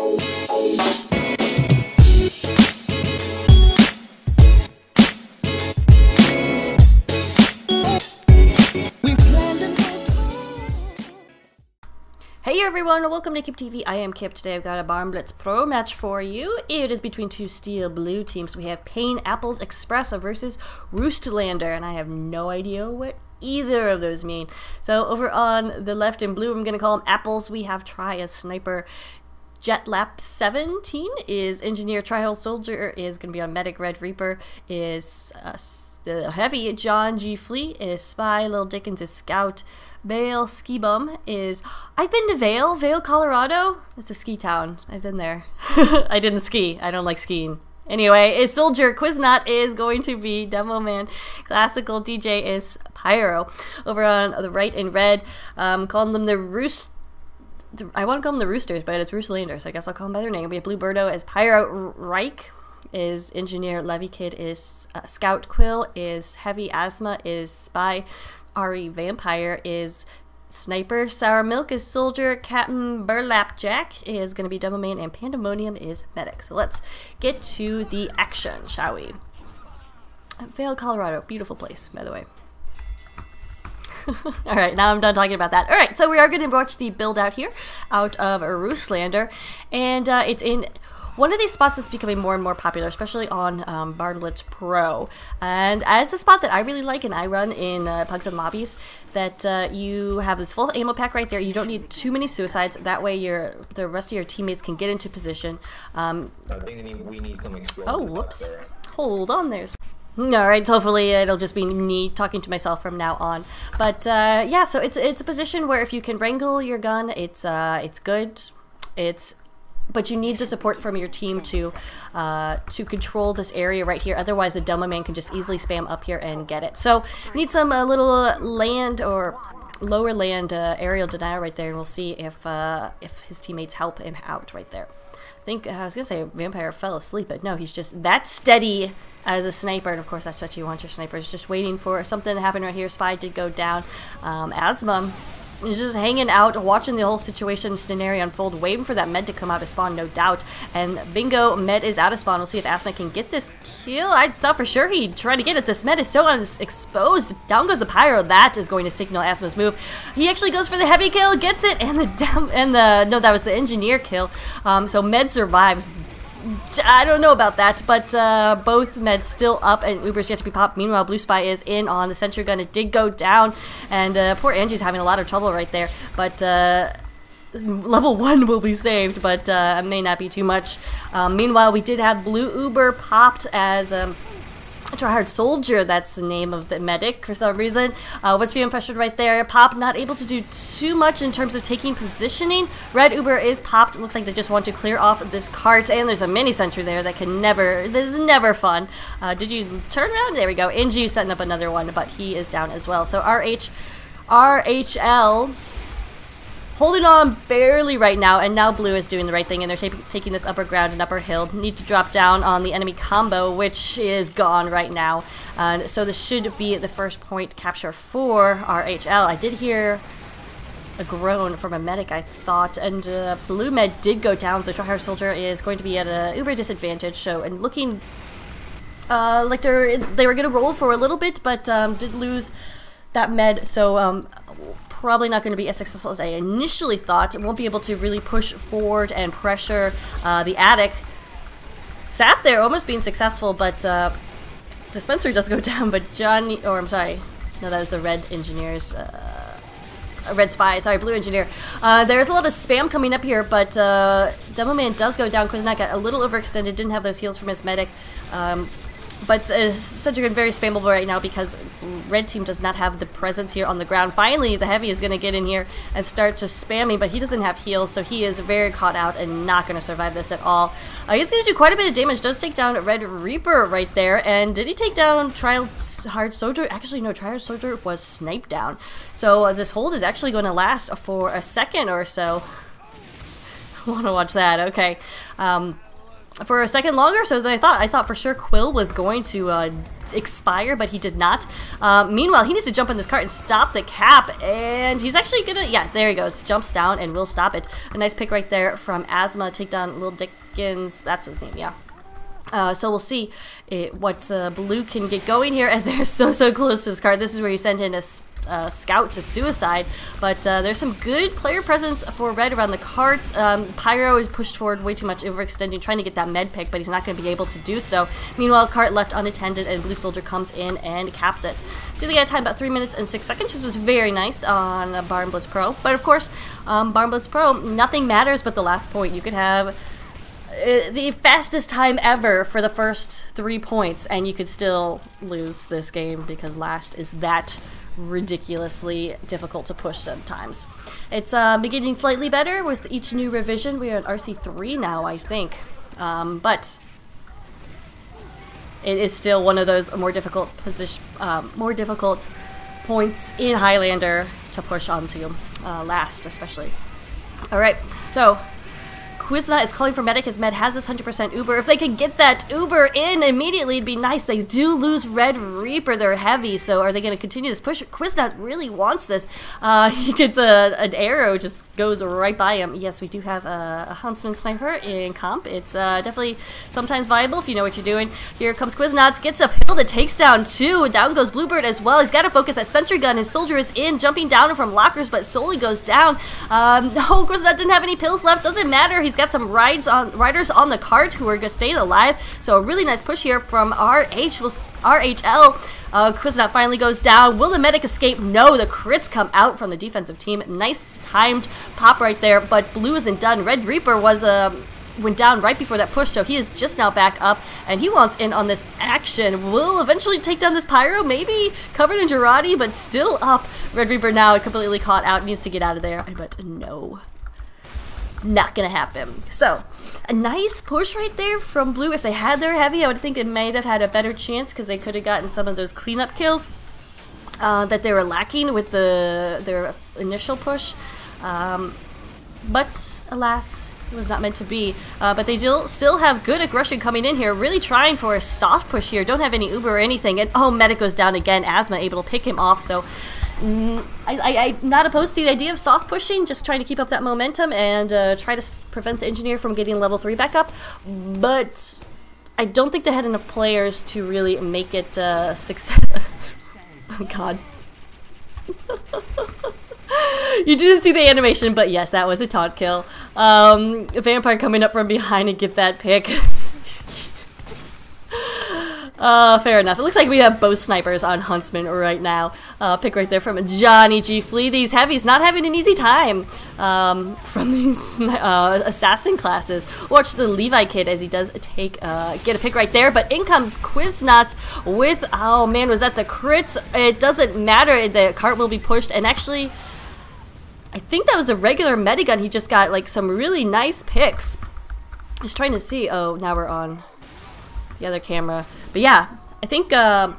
Hey everyone, welcome to Kip TV. I am Kip. Today I've got a Barnblitz Pro match for you. It is between two steel blue teams. We have Pain Apples Express versus Roostlander, and I have no idea what either of those mean. So over on the left in blue, I'm going to call them Apples. We have Try a Sniper. Jetlap 17 is Engineer. Tri-Hole Soldier is going to be on Medic. Red Reaper is the Heavy. John G. Fleet is Spy. Lil Dickens is Scout. Vale Ski Bum is... I've been to Vale, Colorado. It's a ski town. I've been there. I didn't ski. I don't like skiing. Anyway, is Soldier. Quiznot is going to be Demo Man. Classical DJ is Pyro. Over on the right in red, calling them the Roost... I want to call them the Roosters, but it's Roostlander, so I guess I'll call them by their name. We have Blue Birdo as Pyro. Reich is Engineer. Levy Kid is Scout. Quill is Heavy. Asthma is Spy. Ari Vampire is Sniper. Sour Milk is Soldier. Captain Burlap Jack is going to be Demo Man, and Pandemonium is Medic. So let's get to the action, shall we? Vail, Colorado. Beautiful place, by the way. Alright, now I'm done talking about that. Alright, so we are going to watch the build out here out of Roostlander, and it's in one of these spots that's becoming more and more popular, especially on Barnblitz Pro. And it's a spot that I really like and I run in Pugs and Lobbies, that you have this full ammo pack right there. You don't need too many suicides. That way the rest of your teammates can get into position. I think we need some explosives. Oh, whoops. Hold on, there's... Alright, hopefully it'll just be me talking to myself from now on. But yeah, so it's a position where if you can wrangle your gun, it's good. But you need the support from your team to control this area right here. Otherwise, the Demo Man can just easily spam up here and get it. So need some little land or lower land aerial denial right there, and we'll see if his teammates help him out right there. I think I was gonna say Vampire fell asleep, but no, he's just that steady as a sniper, and of course that's what you want your snipers, just waiting for something to happen right here. Spy did go down. Asthma is just hanging out, watching the whole situation scenario unfold, waiting for that med to come out of spawn, no doubt. And bingo, med is out of spawn. We'll see if Asthma can get this kill. I thought for sure he'd try to get it. This med is so exposed. Down goes the Pyro. That is going to signal Asthma's move. He actually goes for the heavy kill, gets it, and no, that was the engineer kill. So med survives. I don't know about that, but both meds still up and Uber's yet to be popped. Meanwhile, Blue Spy is in on the sentry gun. It did go down, and poor Angie's having a lot of trouble right there. But level 1 will be saved, but may not be too much. Meanwhile, we did have Blue Uber popped as... Tryhard Soldier, that's the name of the medic for some reason, was feeling pressured right there. Pop not able to do too much in terms of taking positioning. Red Uber is popped. It looks like they just want to clear off this cart, and there's a mini sentry there that can never, this is never fun. Did you turn around? There we go. NG setting up another one, but he is down as well. So RHL holding on barely right now, and now Blue is doing the right thing, and they're taking this upper ground and upper hill. Need to drop down on the enemy combo, which is gone right now. So this should be the first point capture for RHL. I did hear a groan from a medic, I thought, and Blue Med did go down, so Tryhard Soldier is going to be at a uber disadvantage. So, and looking like they were going to roll for a little bit, but did lose that med, so probably not going to be as successful as I initially thought. It won't be able to really push forward and pressure the attic. Sat there, almost being successful, but Dispenser does go down, but Johnny, or I'm sorry, no, that was the red engineers, red spy, sorry, blue engineer. There's a lot of spam coming up here, but Demo Man does go down. Quiznot got a little overextended, didn't have those heals from his medic. But Cedric very spammable right now because red team does not have the presence here on the ground. Finally, the heavy is going to get in here and start to spamming, but he doesn't have heals, so he is very caught out and not going to survive this at all. He's going to do quite a bit of damage. Does take down Red Reaper right there, and did he take down Tryhard Soldier? Actually, no, Tryhard Soldier was sniped down. So this hold is actually going to last for a second or so. I want to watch that. Okay. For a second longer so than I thought. I thought for sure Quill was going to expire, but he did not. Meanwhile, he needs to jump on this cart and stop the cap, and he's actually gonna, yeah, there he goes, jumps down and will stop it. A nice pick right there from Asthma, take down Lil Dickens, that's his name, yeah. So we'll see what Blue can get going here, as they're so close to this card. This is where you send in a scout to suicide, but there's some good player presence for Red around the cart. Pyro is pushed forward way too much, overextending, trying to get that med pick, but he's not going to be able to do so. Meanwhile, cart left unattended, and Blue Soldier comes in and caps it. So they got a time about 3 minutes and 6 seconds, which was very nice on Barnblitz Pro. But of course, Barnblitz Pro, nothing matters but the last point. You could have the fastest time ever for the first 3 points, and you could still lose this game because last is that ridiculously difficult to push sometimes. It's beginning slightly better with each new revision. We are at RC3 now, I think, but it is still one of those more difficult points in Highlander to push onto, last especially. All right, so Quizna is calling for medic. His med has this 100% Uber. If they could get that Uber in immediately, it'd be nice. They do lose Red Reaper. They're heavy, so are they going to continue this push? Quizna really wants this. He gets an arrow, just goes right by him. Yes, we do have a Huntsman Sniper in comp. It's definitely sometimes viable if you know what you're doing. Here comes Quiznauts, gets a pill that takes down 2. Down goes Bluebird as well. He's got to focus that sentry gun. His soldier is in, jumping down from lockers, but solely goes down. No, Quiznaut didn't have any pills left. Doesn't matter. He's got some riders on the cart who are staying alive. So a really nice push here from RHL. Quiznaut finally goes down. Will the medic escape? No, the crits come out from the defensive team. Nice timed pop right there, but Blue isn't done. Red Reaper went down right before that push, so he is just now back up, and he wants in on this action. Will eventually take down this Pyro, maybe covered in Girardi, but still up. Red Reaper now completely caught out, needs to get out of there, but no. Not gonna happen. So, a nice push right there from Blue. If they had their heavy, I would think it may have had a better chance, because they could have gotten some of those cleanup kills that they were lacking with their initial push. But, alas, it was not meant to be. But they still have good aggression coming in here, really trying for a soft push here. Don't have any Uber or anything. And, oh, medic goes down again. Asthma able to pick him off, so I'm not opposed to the idea of soft pushing, just trying to keep up that momentum and try to prevent the engineer from getting level 3 back up, but I don't think they had enough players to really make it success. Oh god. You didn't see the animation, but yes, that was a taunt kill. A vampire coming up from behind and get that pick. Fair enough. It looks like we have both snipers on Huntsman right now. Pick right there from Johnny G. Flea. These heavies not having an easy time from these assassin classes. Watch the Levi kid as he does take get a pick right there, but in comes Quiznauts with, oh man, was that the crits? It doesn't matter. The cart will be pushed, and actually, I think that was a regular medigun. He just got like some really nice picks. I was trying to see. Oh, now we're on the other camera, but yeah, I think the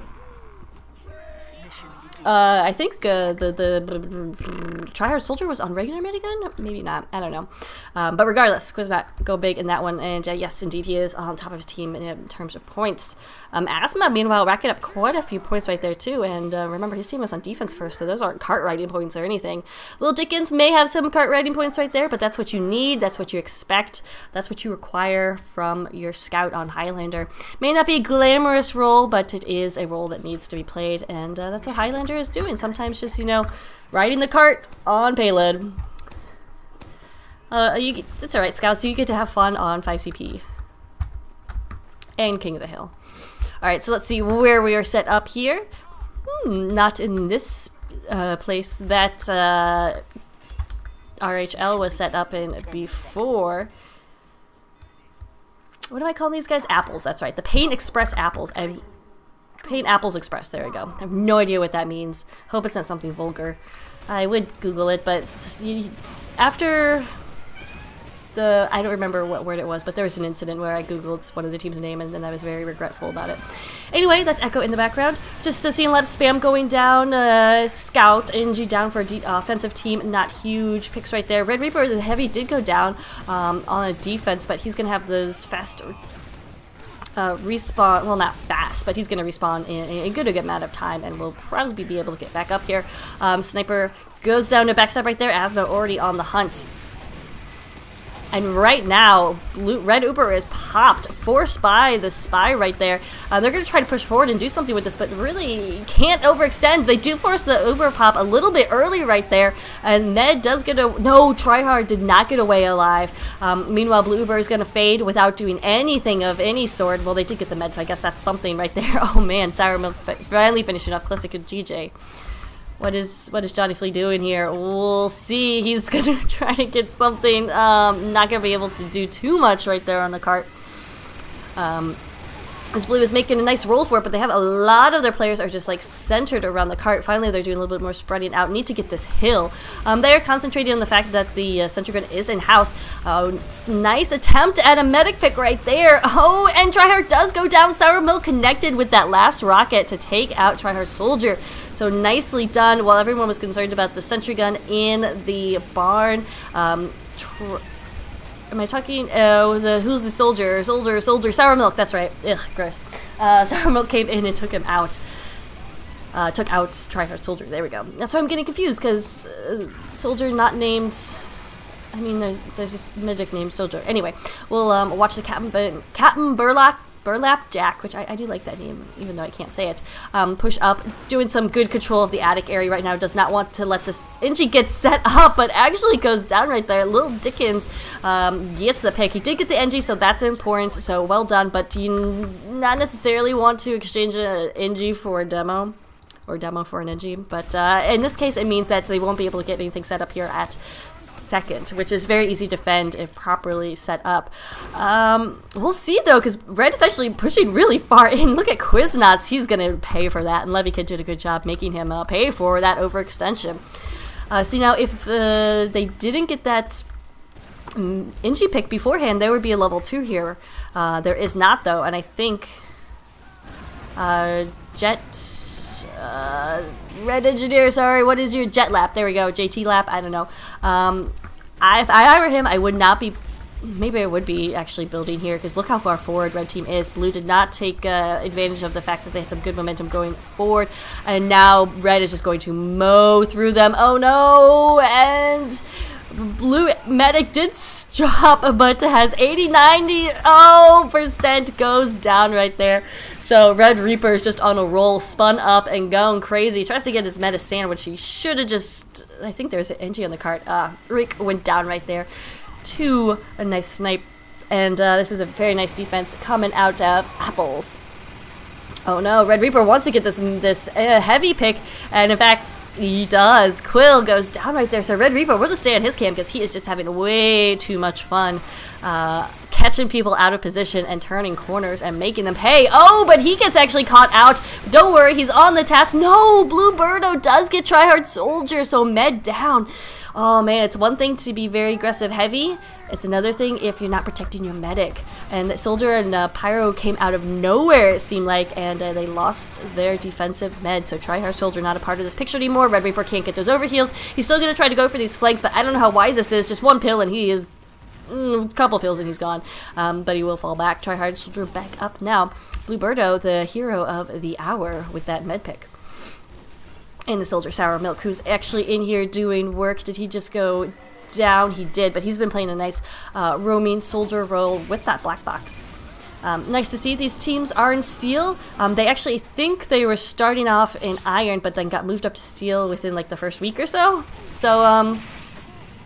Tryhard Soldier was on regular minigun, maybe not, I don't know, but regardless, Quiznauts go big in that one, and yes, indeed he is on top of his team in terms of points. Asthma, meanwhile, racking up quite a few points right there too, and remember, his team was on defense first, so those aren't cart riding points or anything. Lil Dickens may have some cart riding points right there, but that's what you need, that's what you expect, that's what you require from your scout on Highlander. May not be a glamorous role, but it is a role that needs to be played, and that's what Highlander is doing. Sometimes just, you know, riding the cart on payload. It's alright, Scouts, you get to have fun on 5CP. And King of the Hill. Alright, so let's see where we are set up here. Not in this place that RHL was set up in before. What do I call these guys? Apples, that's right. The Paint Express Apples. Paint Apples Express, there we go. I have no idea what that means. Hope it's not something vulgar. I would Google it, but after the, I don't remember what word it was, but there was an incident where I Googled one of the team's name and then I was very regretful about it. Anyway, that's Echo in the background. Just seeing a lot of spam going down. Scout, NG down for offensive team, not huge picks right there. Red Reaper, the heavy did go down on a defense, but he's going to have those fast respawn, well, not fast, but he's going to respawn in a good amount of time, and we'll probably be able to get back up here. Sniper goes down to backstab right there. Asmo already on the hunt. And right now, Red Uber is popped, forced by the spy right there. They're going to try to push forward and do something with this, but really can't overextend. They do force the Uber pop a little bit early right there, and Ned does get a... No, Tryhard did not get away alive. Meanwhile, Blue Uber is going to fade without doing anything of any sort. Well, they did get the med, so I guess that's something right there. Oh man, Sour Milk finally finishing off Classic and GJ. What is Johnny Flea doing here? We'll see. He's gonna try to get something. Not gonna be able to do too much right there on the cart. As Blue is making a nice roll for it, but they have a lot of their players are just like centered around the cart. Finally, they're doing a little bit more spreading out. Need to get this hill. They are concentrating on the fact that the sentry gun is in house. Nice attempt at a medic pick right there. Oh, and Tryhard does go down. Sour Milk connected with that last rocket to take out Tryhard Soldier. So nicely done. While everyone was concerned about the sentry gun in the barn. Am I talking? Oh, who's the soldier? Soldier. Sour Milk. That's right. Ugh, gross. Sour Milk came in and took him out. Took out Tryhard Soldier. There we go. That's why I'm getting confused, because Soldier not named. I mean, there's this medic named Soldier. Anyway, we'll watch the Captain Burlap Jack, which I do like that name, even though I can't say it. Push up, doing some good control of the attic area right now. Does not want to let this Ingy get set up, but actually goes down right there. Little Dickens gets the pick. He did get the NG, so that's important. So well done, but you not necessarily want to exchange an NG for a demo. Or demo for an NG, but in this case it means that they won't be able to get anything set up here at second, which is very easy to defend if properly set up. We'll see though, because Red is actually pushing really far in. Look at Quiznots, he's gonna pay for that, and Levy Kid did a good job making him pay for that overextension. See now, if they didn't get that NG pick beforehand, there would be a level 2 here. There is not though, and I think Red Engineer, sorry, what is your Jet Lap? There we go, JT Lap, I don't know. If I were him, I would not be, maybe I would be actually building here, because look how far forward Red Team is. Blue did not take advantage of the fact that they have some good momentum going forward, and now Red is just going to mow through them. Oh no, and Blue Medic did drop, but has 80-90% goes down right there. So Red Reaper is just on a roll, spun up and going crazy. Tries to get his meta sandwich. He should have just, I think there's an NG on the cart. Rick went down right there to a nice snipe. And this is a very nice defense coming out of Apples. Oh no, Red Reaper wants to get this heavy pick, and in fact, he does. Quill goes down right there, so Red Reaper will just stay on his cam because he is just having way too much fun catching people out of position and turning corners and making them pay. Oh, but he gets actually caught out. Don't worry, he's on the task. No, Blue Birdo does get Tryhard Soldier, so med down. Oh man, it's one thing to be very aggressive heavy, it's another thing if you're not protecting your medic. And the Soldier and Pyro came out of nowhere, it seemed like, and they lost their defensive med. So Tryhard Soldier not a part of this picture anymore. Red Reaper can't get those overheals. He's still going to try to go for these flanks, but I don't know how wise this is. Just one pill and he is, a couple pills and he's gone. But he will fall back. Tryhard Soldier back up now. Blue Birdo, the hero of the hour with that med pick. And the Soldier Sour Milk, who's actually in here doing work. Did he just go down? He did, but he's been playing a nice roaming soldier role with that black box. Nice to see these teams are in steel. They actually think they were starting off in iron, but then got moved up to steel within like the first week or so. So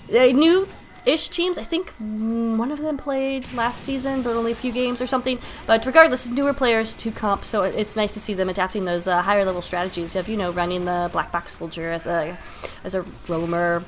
they new-ish teams. I think one of them played last season, but only a few games or something. But regardless, newer players to comp, so it's nice to see them adapting those higher level strategies of, you know, running the black box soldier as a roamer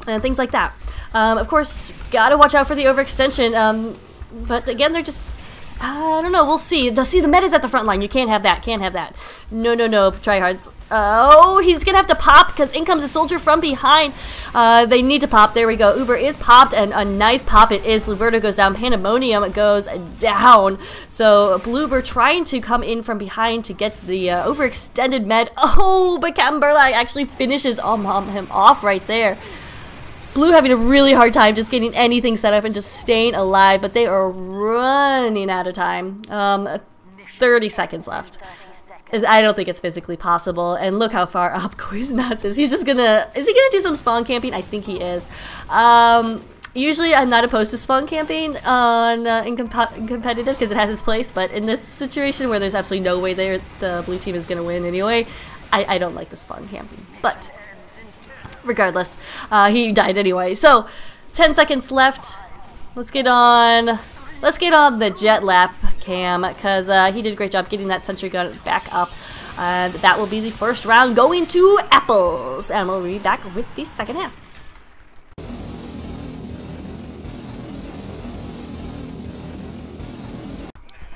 and things like that. Of course, gotta watch out for the overextension. But again, they're just, I don't know, we'll see. See, the meta's at the front line. You can't have that, can't have that. No, no, no, tryhards. Oh, he's gonna have to pop because in comes a soldier from behind. They need to pop. There we go. Uber is popped, and a nice pop it is. Bluebirdo goes down. Pandemonium goes down. So Bluebird trying to come in from behind to get the overextended med. Oh, but Captain Burlap actually finishes him off right there. Blue having a really hard time just getting anything set up and just staying alive, but they are running out of time. 30 seconds left. I don't think it's physically possible, and look how far up Quiznauts is. He's just gonna, is he gonna do some spawn camping? I think he is. Usually I'm not opposed to spawn camping on in competitive because it has its place, but in this situation where there's absolutely no way the blue team is gonna win anyway, I don't like the spawn camping. But regardless, he died anyway. So 10 seconds left. Let's get on the jet lap cam, because he did a great job getting that sentry gun back up. And that will be the first round going to Apples. And we'll be back with the second half.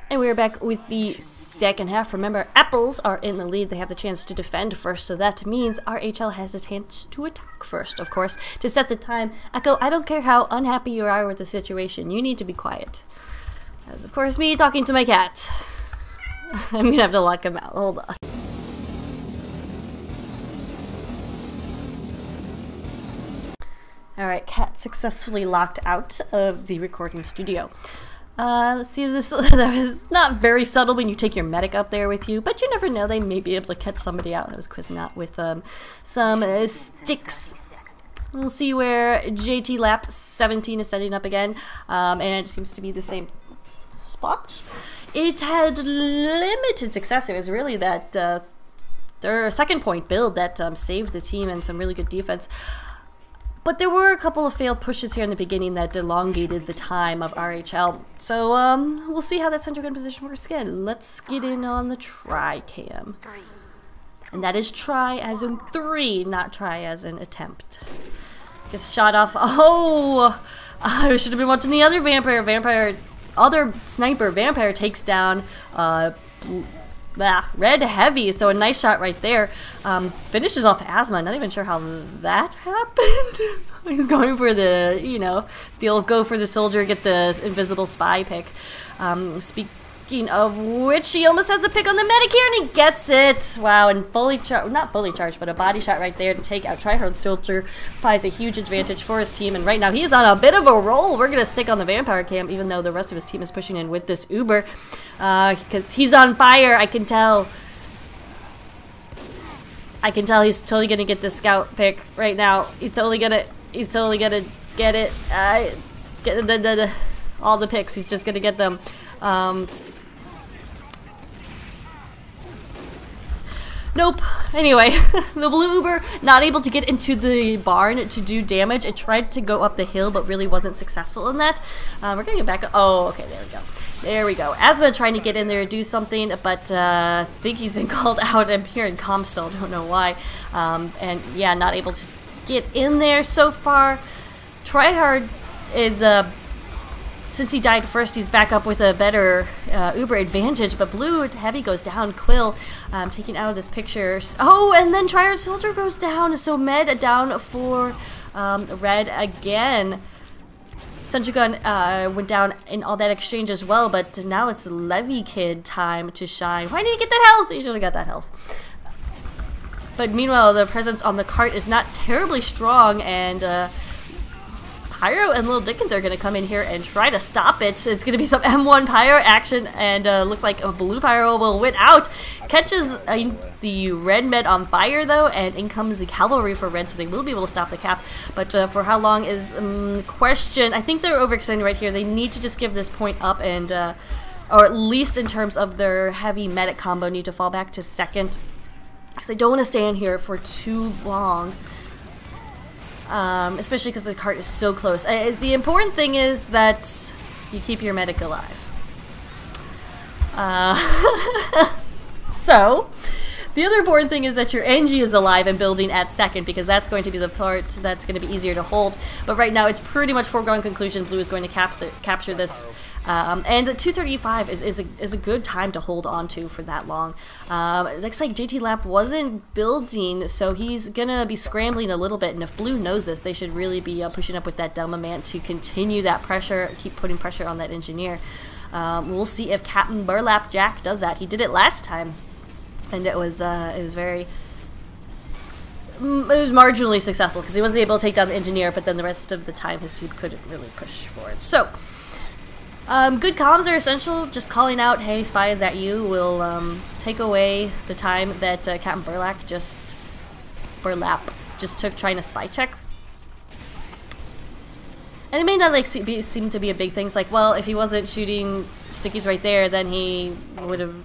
And we're back with the second half. Remember, Apples are in the lead. They have the chance to defend first, so that means RHL has a chance to attack first, of course. To set the time, Echo, I don't care how unhappy you are with the situation. You need to be quiet. As, of course, me talking to my cat. I'm going to have to lock him out. Hold on. Alright, cat successfully locked out of the recording studio. Let's see if this, that was not very subtle when you take your medic up there with you, but you never know, they may be able to catch somebody out. That was Quiznauts with some sticks. We'll see where JT Lap 17 is setting up again, and it seems to be the same spot. It had limited success. It was really that their second point build that saved the team and some really good defense. But there were a couple of failed pushes here in the beginning that elongated the time of RHL. So we'll see how that center gun position works again. Let's get in on the try cam. And that is try as in 3, not try as in attempt. Gets shot off. Oh! I should have been watching the other vampire. Other sniper. Vampire takes down red heavy, so a nice shot right there. Finishes off Asthma. Not even sure how that happened. He was going for the, you know, the old go for the soldier, get the invisible spy pick. Speaking of which, he almost has a pick on the medic here, and he gets it. Wow, and not fully charged, but a body shot right there to take out Tryhard Soldier. Provides a huge advantage for his team, and right now he's on a bit of a roll. We're going to stick on the vampire camp, even though the rest of his team is pushing in with this Uber. Because he's on fire, I can tell. He's totally going to get the scout pick right now. He's totally going to get it. Get all the picks. He's just going to get them. Nope. Anyway, the blue Uber not able to get into the barn to do damage. It tried to go up the hill, but really wasn't successful in that. We're gonna get back. Oh, okay, there we go. There we go. Asma trying to get in there to do something, but I think he's been called out. I'm here in comm still, don't know why. And yeah, not able to get in there so far. Tryhard is since he died first, he's back up with a better Uber advantage, but blue heavy goes down. Quill taken out of this picture. Oh, and then Tryhard Soldier goes down, so med down for red again. Sentry gun went down in all that exchange as well, but now it's Levy Kid time to shine. Why didn't he get that health? He should have got that health. But meanwhile, the presence on the cart is not terribly strong, and Pyro and Little Dickens are going to come in here and try to stop it. It's going to be some M1 Pyro action, and looks like a blue Pyro will win out. Catches the red med on fire, though, and in comes the cavalry for red, so they will be able to stop the cap. But for how long is question. I think they're overextending right here. They need to just give this point up, and or at least in terms of their heavy medic combo, need to fall back to second. Because they don't want to stay in here for too long. Especially because the cart is so close. The important thing is that you keep your medic alive. So, the other important thing is that your NG is alive and building at second, because that's going to be the part that's going to be easier to hold. But right now, it's pretty much foregone conclusion blue is going to capture this. And the 235 is a good time to hold on to for that long. It looks like JT Lap wasn't building, so he's gonna be scrambling a little bit, and if blue knows this, they should really be pushing up with that Delma Man to continue that pressure, keep putting pressure on that engineer. We'll see if Captain Burlap Jack does that. He did it last time, and it was very was marginally successful because he wasn't able to take down the engineer, but then the rest of the time his team couldn't really push forward. So, good comms are essential. Just calling out, hey, spy, is that you, will take away the time that Captain Burlap just took trying to spy check. And it may not like seem to be a big thing. It's like, well, if he wasn't shooting stickies right there, then he would have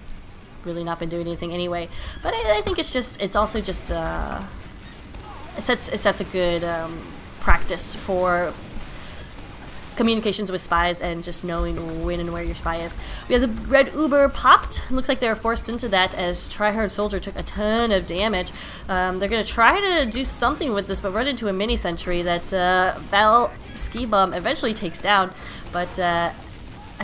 really not been doing anything anyway. But I think it's also just it sets a good practice for communications with spies and just knowing when and where your spy is. We have the red Uber popped. Looks like they were forced into that as Tryhard Soldier took a ton of damage. They're going to try to do something with this, but run into a mini sentry that Bell Ski Bum eventually takes down. But at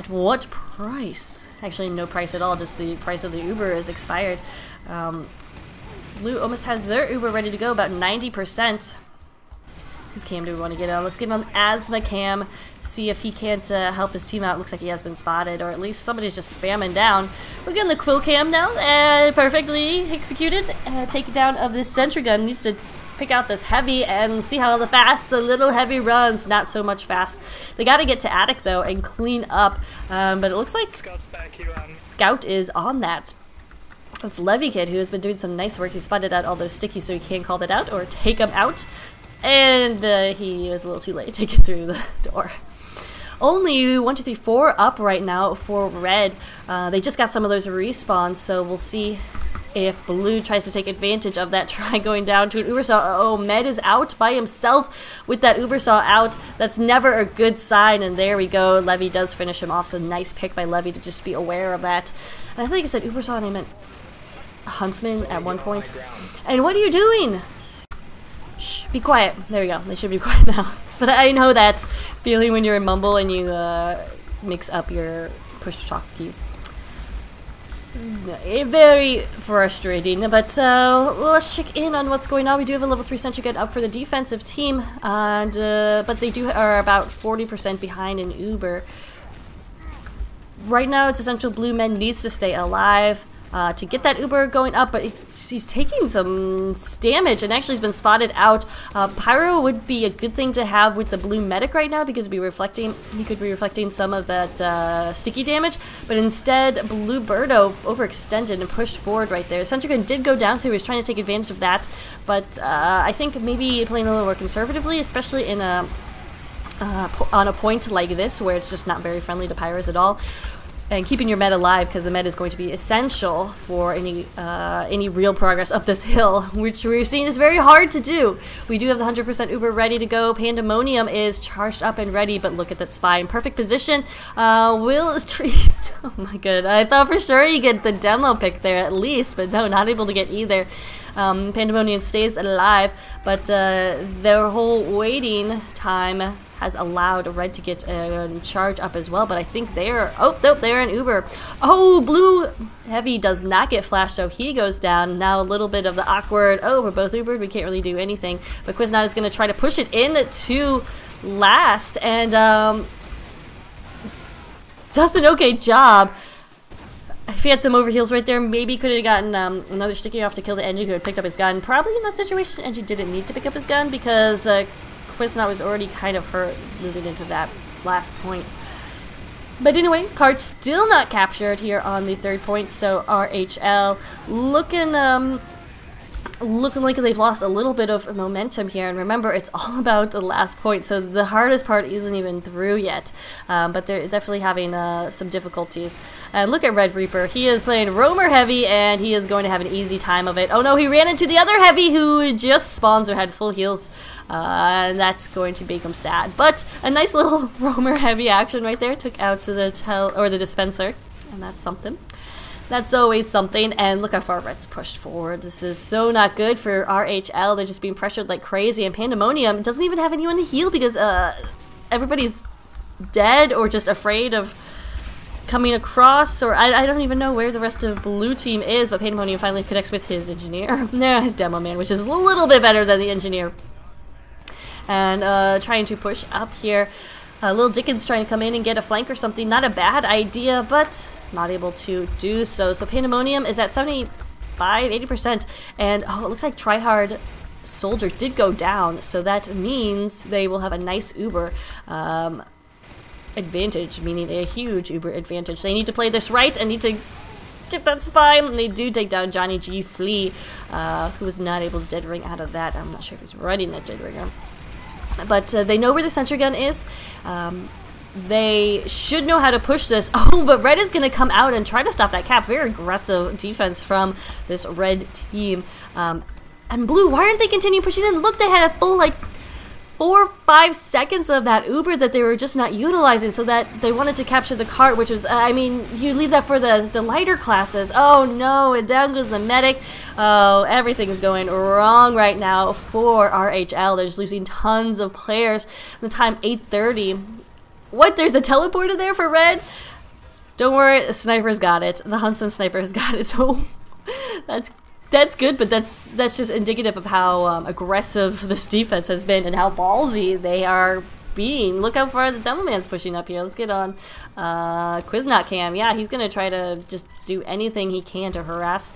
what price? Actually, no price at all. Just the price of the Uber is expired. Blue almost has their Uber ready to go, about 90%. Whose cam do we want to get on? Let's get on Asthma Cam, see if he can't help his team out. Looks like he has been spotted, or at least somebody's just spamming down. We're getting the Quill Cam now, perfectly executed. Takedown of this sentry gun. Needs to pick out this heavy and see how fast the little heavy runs. Not so much fast. They got to get to Attic though and clean up, but it looks like Scout is on that. That's Levy Kid, who has been doing some nice work. He spotted out all those stickies so he can't call that out or take them out. And he is a little too late to get through the door. Only 1, 2, 3, 4 up right now for red. They just got some of those respawns, so we'll see if blue tries to take advantage of that try going down to an Ubersaw. Oh, Med is out by himself with that Ubersaw out. That's never a good sign, and there we go. Levy does finish him off, so nice pick by Levy to just be aware of that. And I think I said Ubersaw and I meant Huntsman at one point. And what are you doing? Shh, be quiet. There we go. They should be quiet now. But I know that feeling when you're in Mumble and you mix up your push-to-talk keys. Very frustrating, but let's check in on what's going on. We do have a level 3 sentry gun up for the defensive team, and but they are about 40% behind in Uber. Right now, it's essential Blue Men needs to stay alive to get that Uber going up, but he's taking some damage and actually has been spotted out. Pyro would be a good thing to have with the blue medic right now because he could be reflecting some of that sticky damage, but instead Blue Birdo overextended and pushed forward right there. Sentry gun did go down, so he was trying to take advantage of that, but I think maybe playing a little more conservatively, especially in on a point like this where it's just not very friendly to Pyros at all. And keeping your med alive, because the med is going to be essential for any real progress up this hill, which we're seeing is very hard to do. We do have the 100% Uber ready to go. Pandemonium is charged up and ready, but look at that spy in perfect position. Will is trees. Oh my god, I thought for sure you get the demo pick there at least, but no, not able to get either. Pandemonium stays alive, but their whole waiting time has allowed red to get a charge up as well, but I think they're, oh, nope, they're in Uber. Oh, Blue Heavy does not get flashed, so he goes down. Now a little bit of the awkward, oh, we're both Ubered, we can't really do anything, but Quiznot is going to try to push it in to last, and does an okay job. If he had some overheals right there, maybe could have gotten another sticky off to kill the Engie who had picked up his gun. Probably in that situation, Engie didn't need to pick up his gun because Quiznot was already kind of hurt moving into that last point. But anyway, card still not captured here on the third point, so RHL looking like they've lost a little bit of momentum here. And remember, it's all about the last point, so the hardest part isn't even through yet. But they're definitely having some difficulties. And look at Red Reaper. He is playing Roamer Heavy, and he is going to have an easy time of it. Oh no, he ran into the other Heavy who just spawns or had full heals. And that's going to make him sad. But a nice little Roamer Heavy action right there. Took out to the dispenser, and that's something. That's always something. And look how far Red's pushed forward. This is so not good for RHL. They're just being pressured like crazy. And Pandemonium doesn't even have anyone to heal because everybody's dead or just afraid of coming across. Or I don't even know where the rest of blue team is. But Pandemonium finally connects with his engineer. No, his demo man, which is a little bit better than the engineer. And trying to push up here. Little Dickens trying to come in and get a flank or something. Not a bad idea, but not able to do so. So Pandemonium is at 75, 80%. And oh, it looks like Tryhard soldier did go down, so that means they will have a nice Uber advantage, meaning a huge Uber advantage. They need to play this right and need to get that spine, and they do take down Johnny G. Flea, who was not able to dead ring out of that. I'm not sure if he's running that dead ringer. But they know where the sentry gun is. They should know how to push this. Oh, but red is going to come out and try to stop that cap. Very aggressive defense from this red team. And blue, why aren't they continuing pushing in? Look, they had a full, like, 4 or 5 seconds of that Uber that they were just not utilizing, so that they wanted to capture the cart, which was, I mean, you leave that for the lighter classes. Oh no, and down goes the medic. Oh, everything is going wrong right now for RHL. They're just losing tons of players. The time 8:30. What, there's a teleporter there for red? Don't worry, the sniper's got it. The Huntsman sniper has got it, so that's good, but that's just indicative of how aggressive this defense has been and how ballsy they are being. Look how far the Devilman's pushing up here. Let's get on Quiznot Cam. Yeah, he's going to try to just do anything he can to harass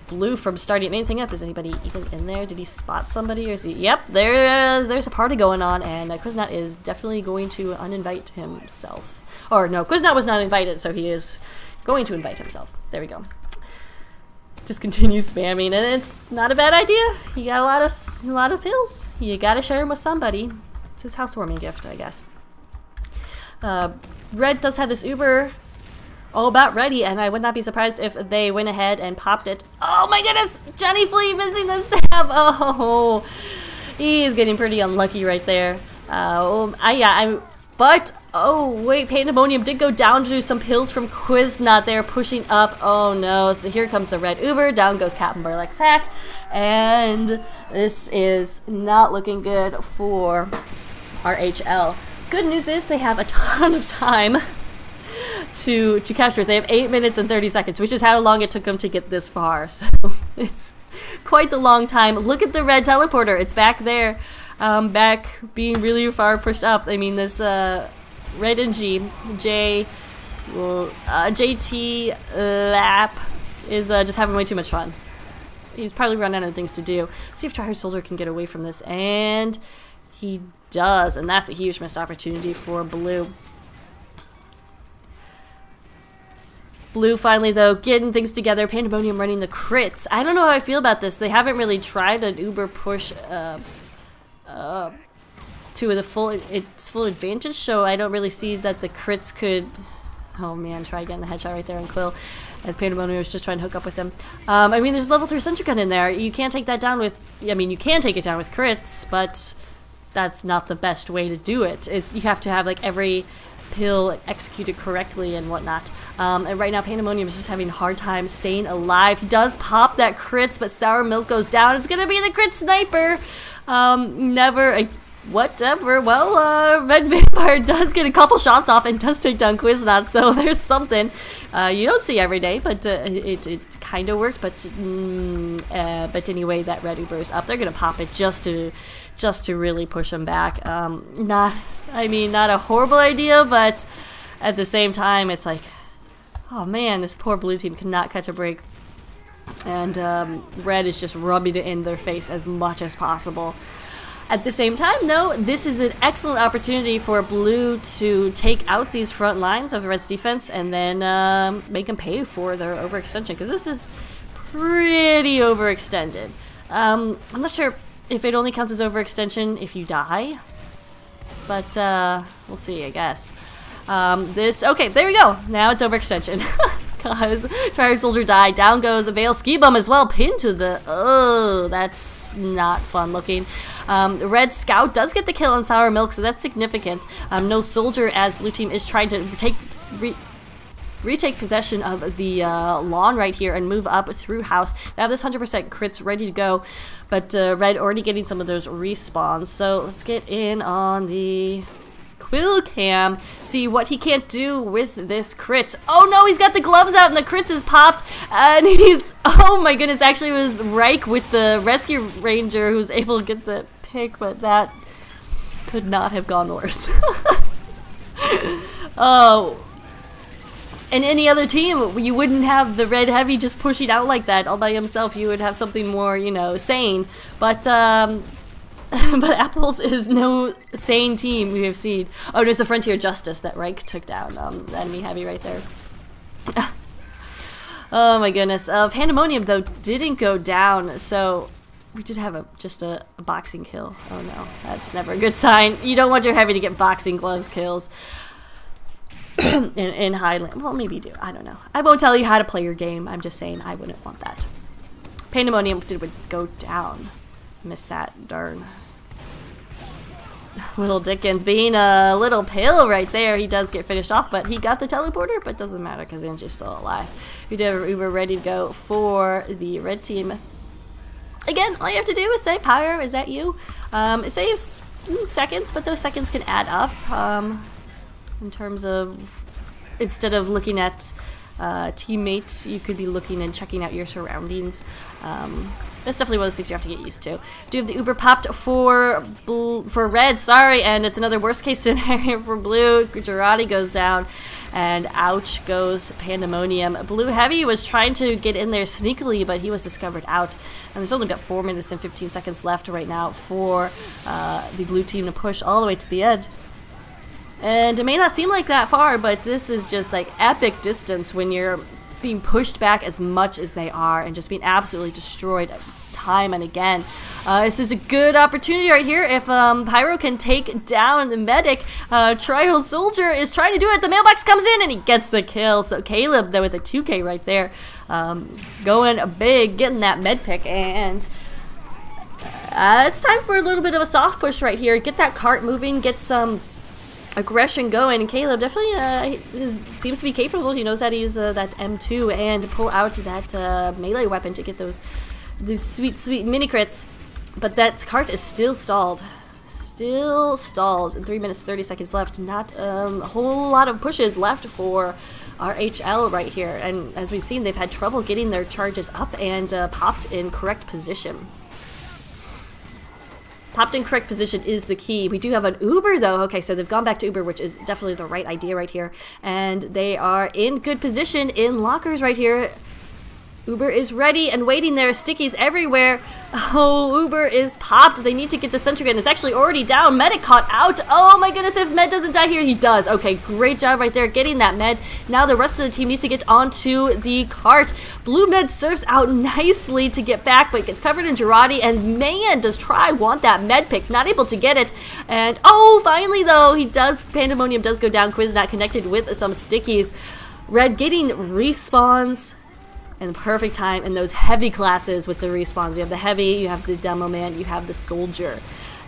blue from starting anything up. Is anybody even in there? Did he spot somebody? Or is he? Yep, there's a party going on, and Quiznot is definitely going to uninvite himself. Or no, Quiznot was not invited, so he is going to invite himself. There we go. Just continue spamming, and it's not a bad idea. You got a lot of pills. You gotta share them with somebody. It's his housewarming gift, I guess. Red does have this Uber all about ready, and I would not be surprised if they went ahead and popped it. Oh my goodness! Johnny Flea missing the stab! Oh, he's getting pretty unlucky right there. But, oh wait, Pandemonium did go down to some pills from Quiznot. They're pushing up. Oh no, so here comes the red Uber. Down goes Captain Burleck's hack. And this is not looking good for RHL. Good news is they have a ton of time to capture it. They have 8 minutes and 30 seconds, which is how long it took them to get this far. So it's quite the long time. Look at the red teleporter. It's back there. Back being really far pushed up. I mean, this red and JT Lap is just having way too much fun. He's probably run out of things to do. See if Tryhard Soldier can get away from this, and he does, and that's a huge missed opportunity for blue. Blue finally, though, getting things together. Pandemonium running the crits. I don't know how I feel about this. They haven't really tried an Uber push to its full advantage, so I don't really see that the crits could. Oh man, try getting the headshot right there on Quill as Pandemonium was just trying to hook up with him. I mean, there's level 3 sentry gun in there. You can't take that down with. I mean, you can take it down with crits, but that's not the best way to do it. You have to have like every pill executed correctly and whatnot. And right now Pandemonium is just having a hard time staying alive. He does pop that crits, but Sour Milk goes down. It's gonna be the crit sniper. Whatever. Well, Red Vampire does get a couple shots off and does take down Quiznot, so there's something you don't see every day, but it kind of worked. But anyway, that Red Uber is up. They're gonna pop it just to really push him back. Not a horrible idea, but at the same time, it's like, oh man, this poor blue team cannot catch a break, and red is just rubbing it in their face as much as possible. At the same time, though, this is an excellent opportunity for blue to take out these front lines of red's defense and then make them pay for their overextension, because this is pretty overextended. I'm not sure if it only counts as overextension if you die, but we'll see, I guess. Okay, there we go. Now it's overextension. Because Tryhard Soldier died. Down goes a Veil Ski Bum as well. Pinned to the... Oh, that's not fun looking. Red Scout does get the kill on Sour Milk, so that's significant. No Soldier, as blue team is trying to retake possession of the lawn right here and move up through house. They have this 100% crits ready to go, but red already getting some of those respawns. So let's get in on the Quill Cam, see what he can't do with this crits. Oh no, he's got the gloves out and the crits is popped, and he's, oh my goodness, actually it was Reich with the Rescue Ranger who's able to get the pick, but that could not have gone worse. Oh, in any other team, you wouldn't have the red heavy just pushing out like that all by himself. You would have something more, you know, sane. But but Apples is no sane team we have seen. Oh, there's a Frontier Justice that Reich took down. The enemy heavy right there. Oh my goodness. Pandemonium though didn't go down, so we did have just a boxing kill. Oh no, that's never a good sign. You don't want your heavy to get boxing gloves kills. in Highland. Well, maybe you do. I don't know. I won't tell you how to play your game. I'm just saying I wouldn't want that. Pandemonium would go down. Missed that. Darn. Little Dickens being a little pill right there. He does get finished off, but he got the teleporter, but doesn't matter because Angie's still alive. We were ready to go for the red team. Again, all you have to do is say, Pyro, is that you? It saves seconds, but those seconds can add up. In terms of, instead of looking at teammates, you could be looking and checking out your surroundings. That's definitely one of those things you have to get used to. Do have the Uber popped for red, sorry, and it's another worst case scenario for blue. Girardi goes down, and ouch goes Pandemonium. Blue Heavy was trying to get in there sneakily, but he was discovered out. And there's only about 4 minutes and 15 seconds left right now for the blue team to push all the way to the end. And it may not seem like that far, but this is just like epic distance when you're being pushed back as much as they are and just being absolutely destroyed time and again. This is a good opportunity right here. If Pyro can take down the medic, Trial Soldier is trying to do it. The mailbox comes in and he gets the kill. So Caleb, though, with a 2K right there, going big, getting that med pick, and it's time for a little bit of a soft push right here. Get that cart moving, get some aggression going. Caleb definitely seems to be capable. He knows how to use that M2 and pull out that melee weapon to get those sweet mini crits. But that cart is still stalled. Still stalled. 3 minutes 30 seconds left. Not a whole lot of pushes left for RHL right here. And as we've seen, they've had trouble getting their charges up and popped in correct position. Popped in correct position is the key. We do have an Uber though. Okay, so they've gone back to Uber, which is definitely the right idea right here. And they are in good position in lockers right here. Uber is ready and waiting there. Stickies everywhere. Oh, Uber is popped. They need to get the sentry gun. It's actually already down. Medic caught out. Oh my goodness, if Med doesn't die here, he does. Okay, great job right there getting that Med. Now the rest of the team needs to get onto the cart. Blue Med surfs out nicely to get back, but gets covered in Girardi, and man, does Try want that Med pick. Not able to get it. And oh, finally though, he does. Pandemonium does go down. Quiz not connected with some Stickies. Red getting respawns in the perfect time in those heavy classes with the respawns. You have the heavy, you have the demo man, you have the soldier,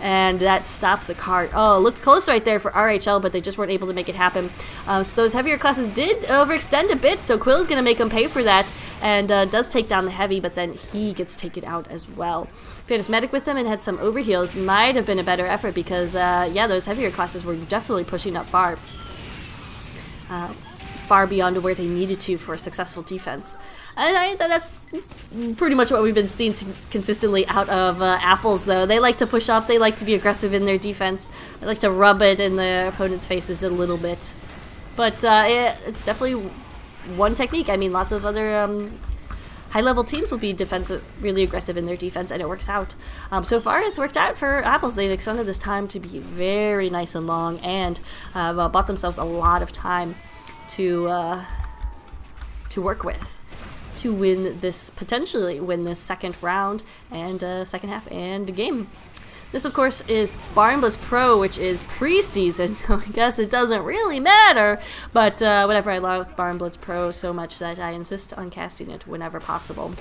and that stops the cart. Oh, look close right there for RHL, but they just weren't able to make it happen. So those heavier classes did overextend a bit, so Quill is going to make them pay for that, and does take down the heavy, but then he gets taken out as well. If he had his medic with him and had some overheals, might have been a better effort because, yeah, those heavier classes were definitely pushing up far. Far beyond where they needed to for a successful defense. And that's pretty much what we've been seeing consistently out of Apples, though. They like to push up, they like to be aggressive in their defense, they like to rub it in the opponent's faces a little bit. But it's definitely one technique. I mean, lots of other high-level teams will be really aggressive in their defense, and it works out. So far, it's worked out for Apples. They've extended this time to be very nice and long, and bought themselves a lot of time to work with to win this, potentially win this second round and second half and game. This of course is Barnblitz Pro, which is preseason, so I guess it doesn't really matter, but whatever, I love Barnblitz Pro so much that I insist on casting it whenever possible.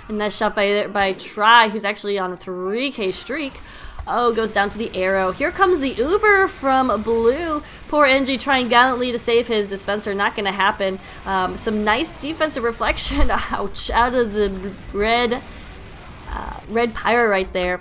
A nice shot by Try, who's actually on a 3K streak. Oh, goes down to the arrow. Here comes the Uber from Blue. Poor NG trying gallantly to save his dispenser. Not going to happen. Some nice defensive reflection. Ouch. Out of the red Pyro right there.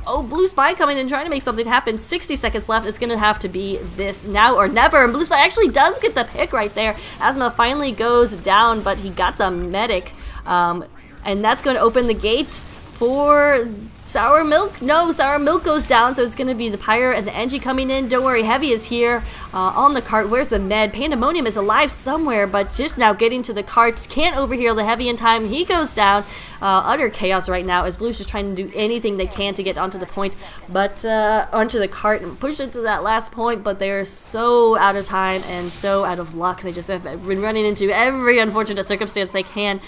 Oh, Blue Spy coming in trying to make something happen. 60 seconds left. It's going to have to be this now or never. And Blue Spy actually does get the pick right there. Asma finally goes down, but he got the medic. And that's going to open the gate for Sour Milk. No, Sour Milk goes down, so it's going to be the Pyre and the Engie coming in. Don't worry, Heavy is here on the cart. Where's the Med? Pandemonium is alive somewhere, but just now getting to the cart. Can't overheal the Heavy in time. He goes down. Utter chaos right now as Blue's just trying to do anything they can to get onto the point, but onto the cart and push it to that last point, but they're so out of time and so out of luck. They just have been running into every unfortunate circumstance they can.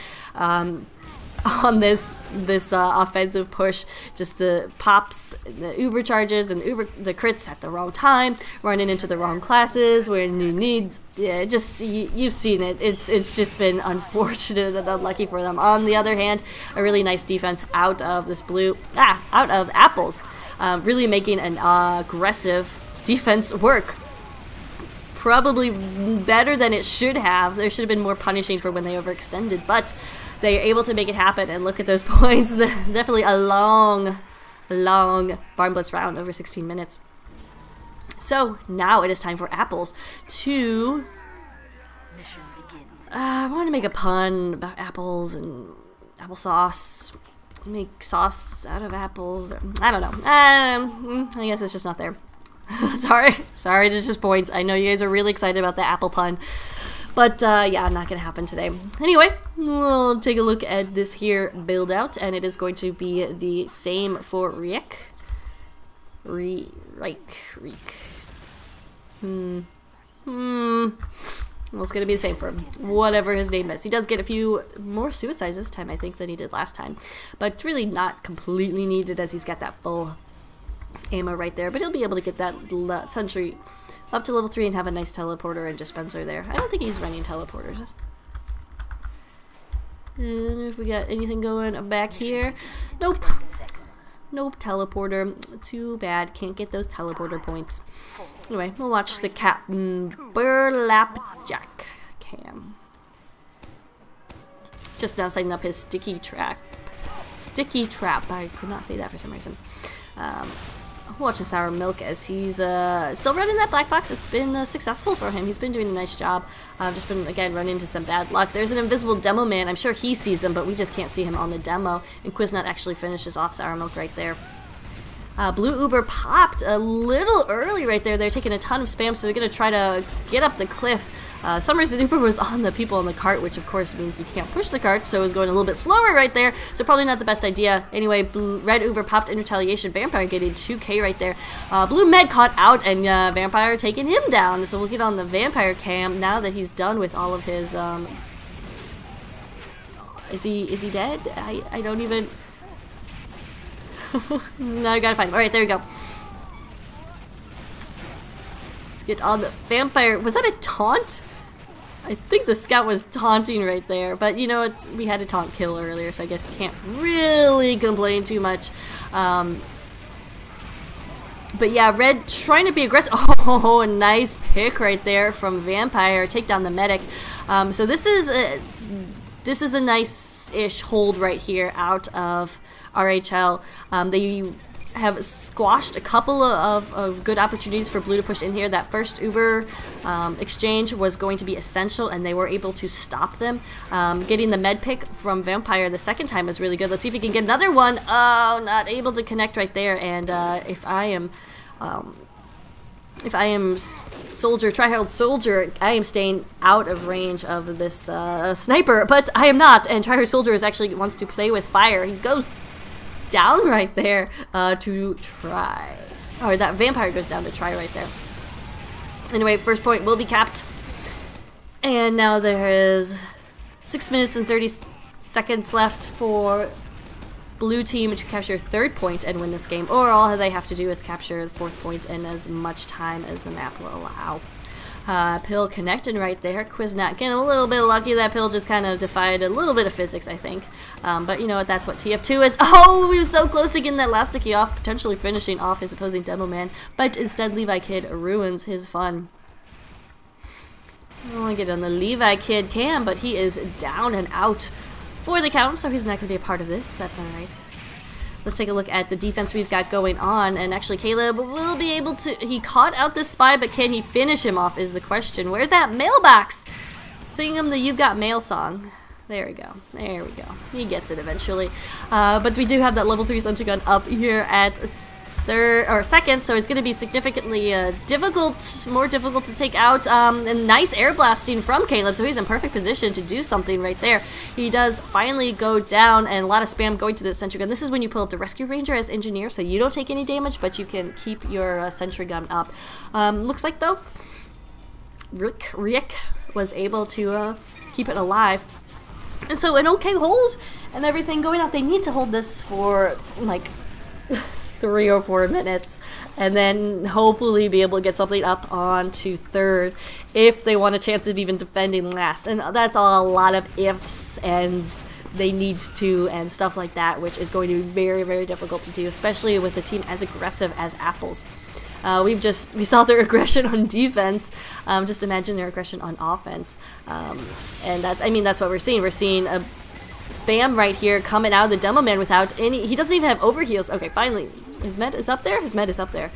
On this offensive push, just the pops, the Uber charges, and the crits at the wrong time, running into the wrong classes when you need. Yeah, just you've seen it. It's just been unfortunate and unlucky for them. On the other hand, a really nice defense out of this out of Apples, really making an aggressive defense work. Probably better than it should have. There should have been more punishing for when they overextended, but they are able to make it happen, and look at those points. Definitely a long Barnblitz round, over 16 minutes. So now it is time for Apples to... I want to make a pun about apples and applesauce. Make sauce out of apples. Or, I don't know. I guess it's just not there. Sorry to just point. I know you guys are really excited about the apple pun. But yeah, not gonna happen today. Anyway, we'll take a look at this here build out, and it is going to be the same for Reek. Well, it's gonna be the same for him, whatever his name is. He does get a few more suicides this time, I think, than he did last time, but really not completely needed as he's got that full ammo right there. But he'll be able to get that sentry up to level 3 and have a nice teleporter and dispenser there. I don't think he's running teleporters. And if we got anything going back here, nope. Nope, teleporter. Too bad, can't get those teleporter points. Anyway, we'll watch the Captain Burlapjack cam. Just now setting up his sticky trap. I could not say that for some reason. Watch the Sour Milk as he's still running that black box. It's been successful for him. He's been doing a nice job. Just been, again, running into some bad luck. There's an invisible demo man. I'm sure he sees him, but we just can't see him on the demo. And Quiznut actually finishes off Sour Milk right there. Blue Uber popped a little early right there. They're taking a ton of spam, so they're going to try to get up the cliff. Some reason Uber was on the people on the cart, which of course means you can't push the cart, so it was going a little bit slower right there, so probably not the best idea. Anyway, Red Uber popped in retaliation. Vampire getting 2k right there. Blue Med caught out, and Vampire taking him down, so we'll get on the Vampire cam now that he's done with all of his... Is he dead? I don't even... No, I gotta find him. Alright, there we go. Let's get on the Vampire. Was that a taunt? I think the scout was taunting right there, but you know, we had a taunt kill earlier, so I guess you can't really complain too much. But yeah, Red trying to be aggressive. Oh, a nice pick right there from Vampire. Take down the medic. So this is a nice-ish hold right here out of RHL. They have squashed a couple of good opportunities for Blue to push in here. That first Uber exchange was going to be essential, and they were able to stop them. Getting the med pick from Vampire the second time was really good. Let's see if he can get another one. Oh, not able to connect right there. And if I am Soldier, Tryhard Soldier, I am staying out of range of this sniper, but I am not. And Tryhard Soldier actually wants to play with fire. He goes down right there to try. Or that Vampire goes down to try right there. Anyway, first point will be capped. And now there is 6 minutes and 30 seconds left for Blue team to capture third point and win this game. Or all they have to do is capture the fourth point in as much time as the map will allow. Pill connecting right there. Quiznut getting a little bit lucky. That Pill just kind of defied a little bit of physics, I think. But you know what? That's what TF2 is. Oh, we were so close to getting that last sticky off, potentially finishing off his opposing Demo Man. But instead, Levi Kid ruins his fun. I want to get on the Levi Kid cam, but he is down and out for the count, so he's not going to be a part of this. That's alright. Let's take a look at the defense we've got going on, and actually Caleb will be able to... He caught out the spy, but can he finish him off is the question. Where's that mailbox? Sing him the You've Got Mail song. There we go. There we go. He gets it eventually. But we do have that level 3 sentry gun up here at third or second, so it's going to be significantly more difficult to take out. A nice air blasting from Caleb, so he's in perfect position to do something right there. He does finally go down, and a lot of spam going to the sentry gun. This is when you pull up the rescue ranger as engineer, so you don't take any damage, but you can keep your sentry gun up. Looks like though Rick was able to keep it alive. And so an okay hold and everything going out. They need to hold this for like 3 or 4 minutes and then hopefully be able to get something up onto third if they want a chance of even defending last. And that's a lot of ifs and they need to and stuff like that, which is going to be very, very difficult to do, especially with a team as aggressive as Apples. We saw their aggression on defense. Just imagine their aggression on offense. And that's what we're seeing. We're seeing a spam right here coming out of the demo man without any. He doesn't even have overheals. Okay, finally, his med is up there. His med is up there.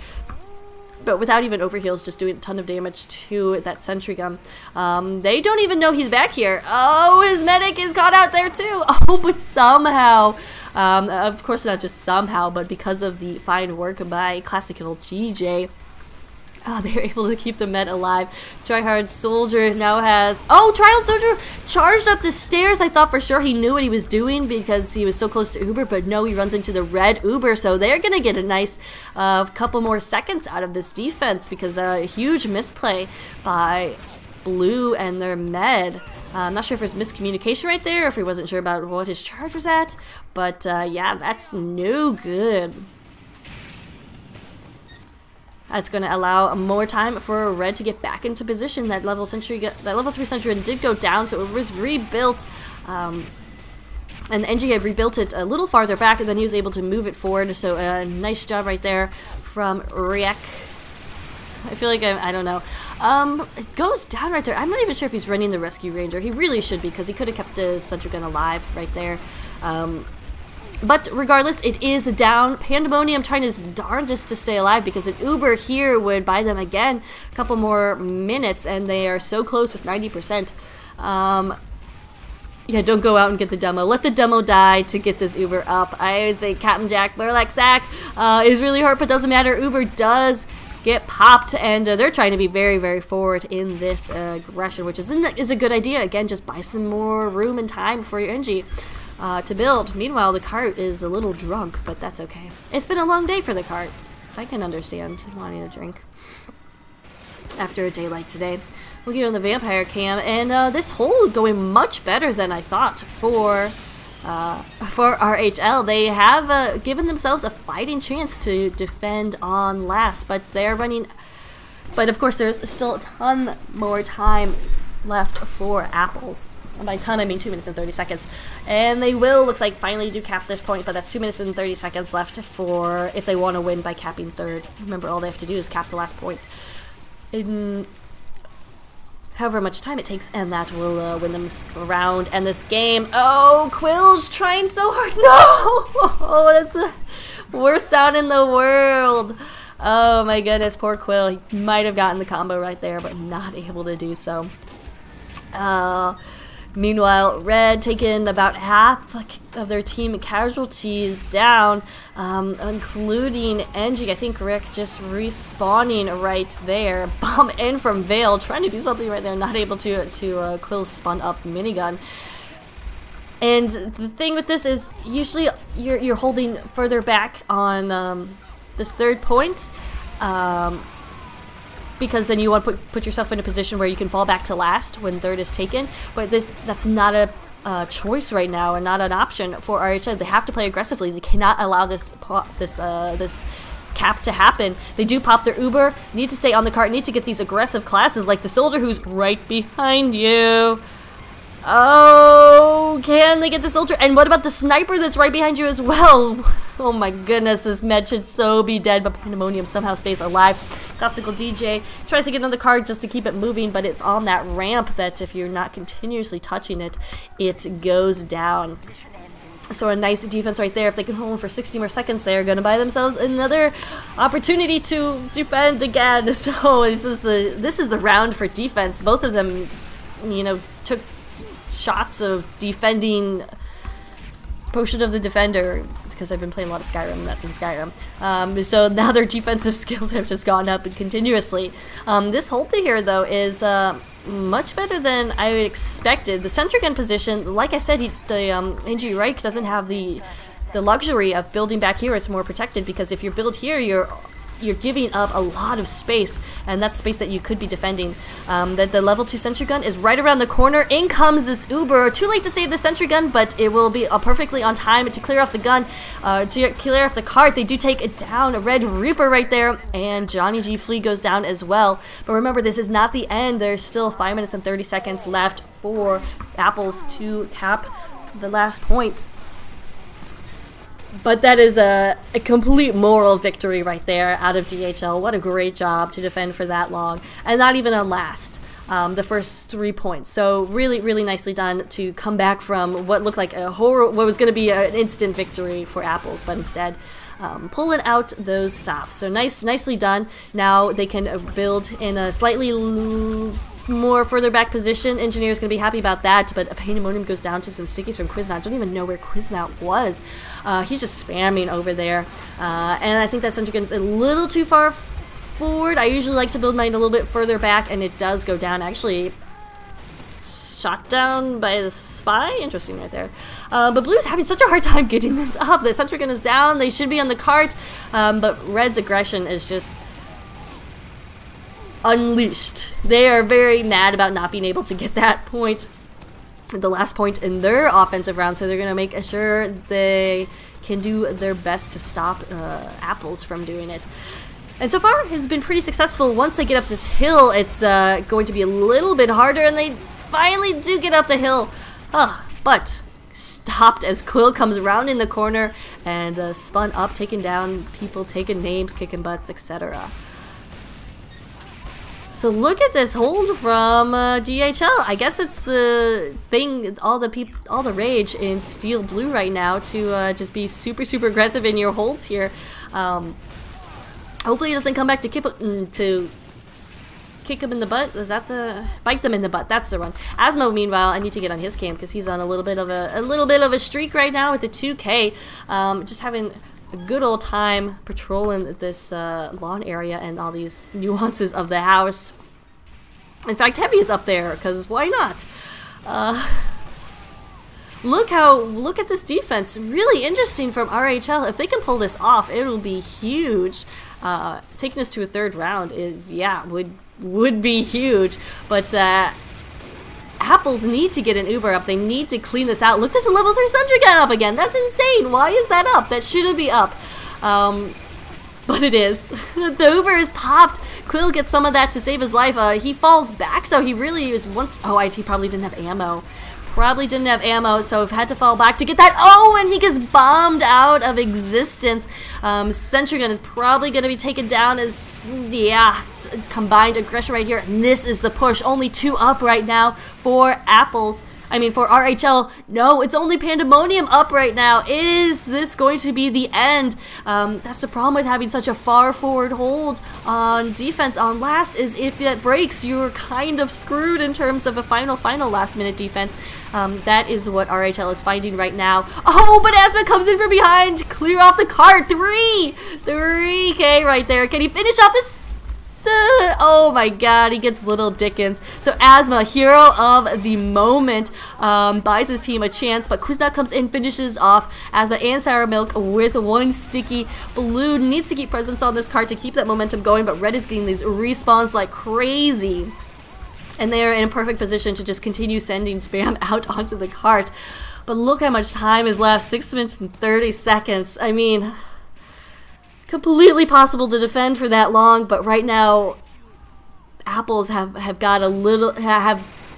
But without even overheals, just doing a ton of damage to that sentry gun. They don't even know he's back here. Oh, his medic is caught out there too. Oh, but somehow, of course not just somehow, but because of the fine work by Classical GJ, they're able to keep the med alive. Tryhard Soldier now has... Oh, Tryhard Soldier charged up the stairs. I thought for sure he knew what he was doing because he was so close to Uber, but no, he runs into the red Uber, so they're going to get a nice couple more seconds out of this defense because a huge misplay by Blue and their med. I'm not sure if there's miscommunication right there, or if he wasn't sure about what his charge was at, but yeah, that's no good. That's going to allow more time for Red to get back into position. That level 3 sentry did go down, so it was rebuilt. And the NG had rebuilt it a little farther back, and then he was able to move it forward. So a nice job right there from Riek. I feel like I don't know. It goes down right there. I'm not even sure if he's running the rescue ranger. He really should be, because he could have kept the sentry gun alive right there. But regardless, it is down. Pandemonium trying his darndest to stay alive because an Uber here would buy them again a couple more minutes, and they are so close with 90%. Yeah, don't go out and get the demo. Let the demo die to get this Uber up. I think Captain Jack Burlack Sack is really hurt, but doesn't matter. Uber does get popped, and they're trying to be very, very forward in this aggression, which is a good idea. Again, just buy some more room and time for your NG. To build. Meanwhile, the cart is a little drunk, but that's okay. It's been a long day for the cart. I can understand wanting a drink after a day like today. We'll get on the vampire cam, and this hole going much better than I thought for RHL. They have given themselves a fighting chance to defend on last, but they're running. But of course, there's still a ton more time left for Apples. And by ton, I mean 2 minutes and 30 seconds. And they will, looks like, finally do cap this point, but that's 2 minutes and 30 seconds left for if they want to win by capping third. Remember, all they have to do is cap the last point in however much time it takes, and that will win them this round and this game. Oh, Quill's trying so hard. No! Oh, that's the worst sound in the world. Oh my goodness, poor Quill. He might have gotten the combo right there, but not able to do so. Meanwhile, Red taking about half of their team casualties down, including NG. I think Rick just respawning right there. Bomb in from Vale, trying to do something right there, not able to Quill's spun up minigun. And the thing with this is usually you're holding further back on this third point. Because then you want to put yourself in a position where you can fall back to last when third is taken. But that's not a choice right now, and not an option for RHL. They have to play aggressively. They cannot allow this cap to happen. They do pop their Uber, need to stay on the cart, need to get these aggressive classes like the soldier who's right behind you. Oh, can they get the soldier? And what about the sniper that's right behind you as well? Oh my goodness, this med should so be dead, but Pandemonium somehow stays alive. Classical DJ tries to get on the card just to keep it moving, but it's on that ramp that if you're not continuously touching it, it goes down. So a nice defense right there. If they can hold for 60 more seconds, they're going to buy themselves another opportunity to defend again. So this is the round for defense. Both of them, you know, took shots of defending Potion of the Defender, because I've been playing a lot of Skyrim, and that's in Skyrim. So now their defensive skills have just gone up continuously. This hold here, though, is much better than I expected. The sentry gun position, like I said, the Injury Reich doesn't have the luxury of building back here. It's more protected, because if you build here, you're giving up a lot of space, and that's space that you could be defending. The level 2 sentry gun is right around the corner. In comes this Uber. Too late to save the sentry gun, but it will be perfectly on time to clear off the gun, to clear off the cart. They do take it down. A Red Reaper right there, and Johnny G. Flea goes down as well. But remember, this is not the end. There's still 5 minutes and 30 seconds left for Apples to cap the last point. But that is a complete moral victory right there out of DHL. What a great job to defend for that long. And not even on last, the first 3 points. So really, really nicely done to come back from what looked like what was going to be an instant victory for Apples, but instead pulling out those stops. So nicely done. Now they can build in a slightly more further back position. Engineer's gonna be happy about that, but a Pandemonium goes down to some stickies from Quiznaut. Don't even know where Quiznaut was. He's just spamming over there, and I think that sentry gun is a little too far forward. I usually like to build mine a little bit further back, and it does go down. Actually, shot down by the spy. Interesting right there. But Blue's having such a hard time getting this up. The sentry gun is down. They should be on the cart, but Red's aggression is just unleashed. They are very mad about not being able to get that point, the last point in their offensive round, so they're going to make sure they can do their best to stop Apples from doing it. And so far has been pretty successful. Once they get up this hill, it's going to be a little bit harder, and they finally do get up the hill. But stopped as Quill comes around in the corner and spun up, taking down people, taking names, kicking butts, etc. So look at this hold from DHL. I guess it's the thing, all the rage in Steel Blue right now to just be super aggressive in your holds here. Hopefully it doesn't come back to kick them in the butt. Is that the bite them in the butt? That's the one. Asmo, meanwhile, I need to get on his cam because he's on a little bit of a streak right now with the 2K. Just having a good old time patrolling this lawn area and all these nuances of the house. In fact, Heavy is up there because why not? Look at this defense. Really interesting from RHL. If they can pull this off, it'll be huge. Taking us to a third round is, yeah, would be huge. But Apples need to get an Uber up. They need to clean this out. Look, there's a level 3 sentry gun up again. That's insane. Why is that up? That shouldn't be up. But it is. The Uber is popped. Quill gets some of that to save his life. He falls back, though. He really is once... Oh, he probably didn't have ammo. Probably didn't have ammo, so had to fall back to get that. Oh, and he gets bombed out of existence. Sentry gun is probably going to be taken down as, yeah, combined aggression right here. And this is the push. Only 2 up right now for Apples. I mean, for RHL, no, it's only Pandemonium up right now. Is this going to be the end? That's the problem with having such a far forward hold on defense on last, is if that breaks, you're kind of screwed in terms of a final last minute defense. That is what RHL is finding right now. Oh, but Asma comes in from behind, clear off the cart. 3K right there. Can he finish off this? Oh my god, he gets little Dickens. So Asma, hero of the moment, buys his team a chance, but Quiznaut comes in, finishes off Asma and Sour Milk with 1 sticky. Blue needs to keep presence on this card to keep that momentum going, but Red is getting these respawns like crazy. And they are in a perfect position to just continue sending spam out onto the cart. But look how much time is left, 6 minutes and 30 seconds. I mean... completely possible to defend for that long, but right now Apples have got a little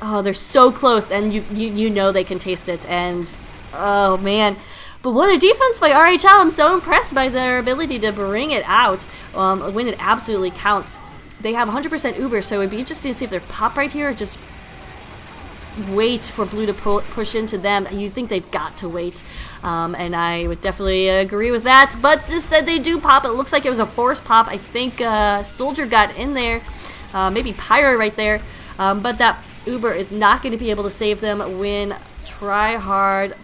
oh, they're so close, and you know they can taste it, and oh man. But what a defense by RHL. I'm so impressed by their ability to bring it out when it absolutely counts. They have 100% Uber, so it'd be interesting to see if they're pop right here or just wait for Blue to push into them. You think they've got to wait, and I would definitely agree with that, but instead they do pop. It looks like it was a forced pop. I think Soldier got in there, maybe Pyro right there, but that Uber is not going to be able to save them when Try Hard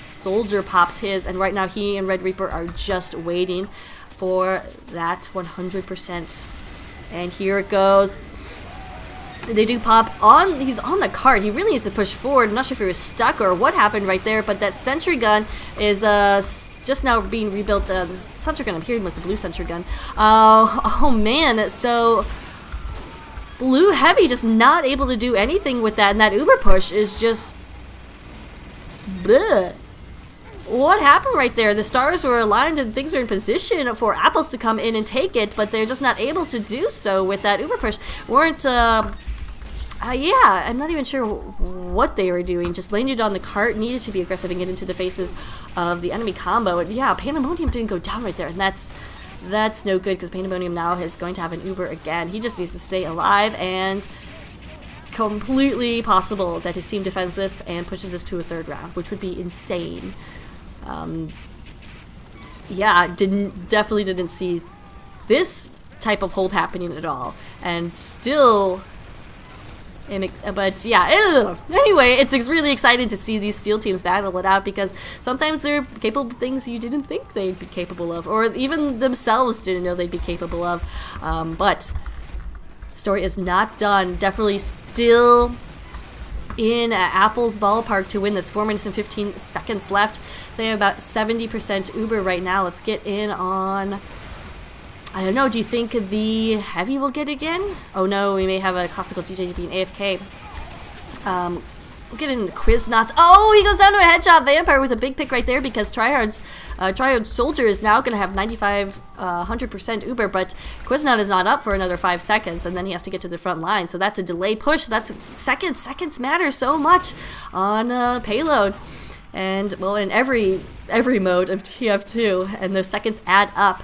Soldier pops his, and right now he and Red Reaper are just waiting for that 100%. And here it goes. They do pop on. He's on the cart. He really needs to push forward. I'm not sure if he was stuck or what happened right there, but that sentry gun is just now being rebuilt. The sentry gun up here was the blue sentry gun. Oh man, so Blue Heavy just not able to do anything with that, and that Uber push is just bleh. What happened right there? The stars were aligned and things are in position for Apples to come in and take it, but they're just not able to do so with that Uber push. Yeah, I'm not even sure what they were doing. Just landed on the cart, needed to be aggressive and get into the faces of the enemy combo. And yeah, Pandemonium didn't go down right there, and that's no good because Pandemonium now is going to have an Uber again. He just needs to stay alive, and completely possible that his team defends this and pushes us to a third round, which would be insane. Yeah, definitely didn't see this type of hold happening at all, and still. But yeah, anyway, it's really exciting to see these steel teams battle it out, because sometimes they're capable of things you didn't think they'd be capable of, or even themselves didn't know they'd be capable of. But story is not done. Definitely still in Apple's ballpark to win this. 4 minutes and 15 seconds left. They have about 70% Uber right now. Let's get in on... I don't know, do you think the Heavy will get it again? Oh no, we may have a classical DJ being AFK. We'll get in the Quiznauts. Oh, he goes down to a headshot. Vampire with a big pick right there, because Tryhard's Soldier is now going to have 100% Uber, but Quiznaut is not up for another 5 seconds, and then he has to get to the front line. So that's a delayed push. That's seconds. Seconds matter so much on payload. And, well, in every mode of TF2, and the seconds add up.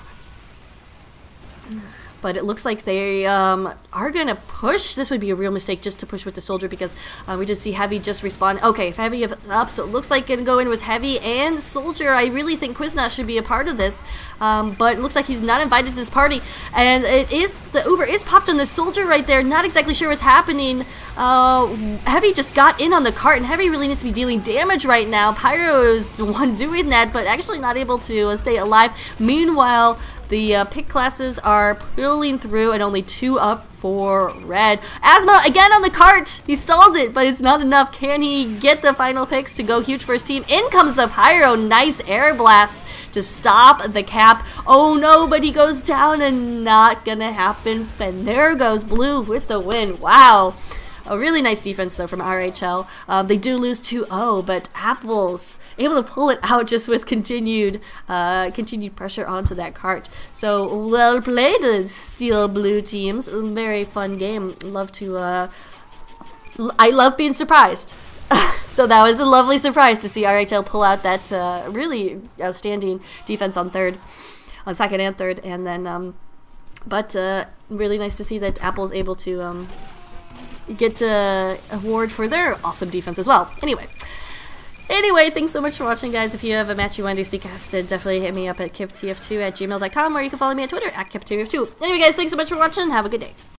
But it looks like they are going to push. This would be a real mistake just to push with the Soldier, because we just see Heavy just respawn. Okay, if Heavy is up, so it looks like going to go in with Heavy and Soldier. I really think Quiznauts should be a part of this, but it looks like he's not invited to this party. And it is, the Uber is popped on the Soldier right there. Not exactly sure what's happening. Heavy just got in on the cart, and Heavy really needs to be dealing damage right now. Pyro is the one doing that, but actually not able to stay alive. Meanwhile, the pick classes are pulling through, and only 2 up for Red. Asthma again on the cart. He stalls it, but it's not enough. Can he get the final picks to go huge for his team? In comes the Pyro. Nice air blast to stop the cap. Oh no, but he goes down, and not gonna happen. And there goes Blue with the win. Wow. A really nice defense, though, from RHL. They do lose 2-0, but Apples able to pull it out just with continued pressure onto that cart. So, well played, Steel Blue teams. Very fun game. I love being surprised. So that was a lovely surprise to see RHL pull out that really outstanding defense on second and third. And then, really nice to see that Apple's able to... get an award for their awesome defense as well. Anyway, thanks so much for watching, guys. If you have a match you want to see casted, definitely hit me up at kiptf2@gmail.com, or you can follow me on Twitter at kiptf2. Anyway, guys, thanks so much for watching. Have a good day.